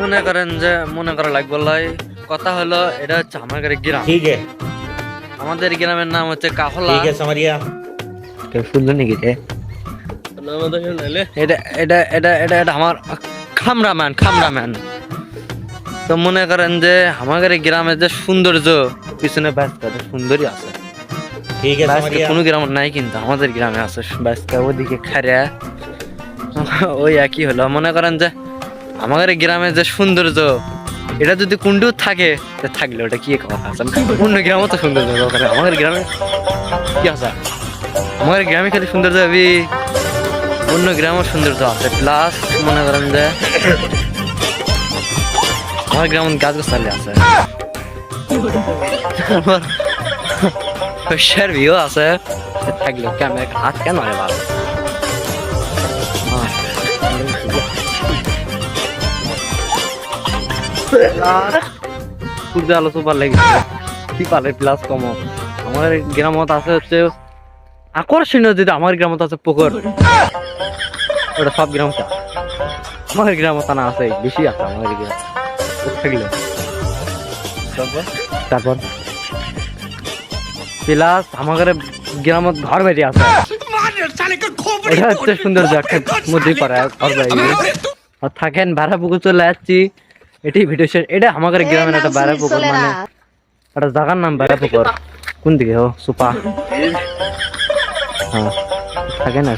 মনে করা লাগবে লাই কথা হলো এটা হচ্ছে আমাদের গ্রাম। ठीक है আমাদের গ্রামের নাম হচ্ছে কাফলা। ठीक है समरिया কেউ শুনলো নাকি রে? এটা এটা এটা এটা এটা আমার খামরাম্যান। তো মনে করেন যে আমাদের গ্রামের যে সৌন্দর্য পিছনে ব্যস্ত সুন্দরী আছে। ठीक है ব্যস্ত समरिया কোনো গ্রাম নাই কিন্তু আমাদের গ্রামে আছে ব্যস্ত। ওদিকে খারিয়া ওই একই হলো। মনে করেন যে আমাদের গ্রামে যে সৌন্দর্য এটা যদি কুন্ডু থাকে থাকলে ওটা কি কথা আছে? অন্য গ্রামও তো সৌন্দর্য দরকার। আমাদের গ্রামে কি আছে? আমাদের গ্রামে খালি সৌন্দর্য হবে, অন্য গ্রামের সৌন্দর্য আছে। প্লাস মনে করেন যে আমার গ্রাম গাছ গাছালি আছে, শস্যের ভিউ আছে। থাকলে ক্যামেরা হাত কেন হয় ভালো। সূর্য আলো সুপার লেগেছে কি পারে। প্লাস কম আমার গ্রামত আছে হচ্ছে আকর্ষণীয়, যদি আমার গ্রামত আছে পুকুর, ওটা সব গ্রাম আমার গ্রামত না আছে বেশি আছে আমাদের গ্রাম থাকলে। তারপর প্লাস আমাদের গ্রামত ঘর বাড়ি আছে, এটা হচ্ছে সৌন্দর্য একটা মধ্যে পারে ঘর বাড়ি। আর থাকেন ভাড়া পুকুর চলে যাচ্ছি, এটি ভিডিও শেষ। এটা আমাদের গ্রামের একটা ভাড়া পুকুর, মানে একটা জায়গার নাম ভাড়া পুকুর। কোন দিকে ও সুপা? হ্যাঁ থাকে না।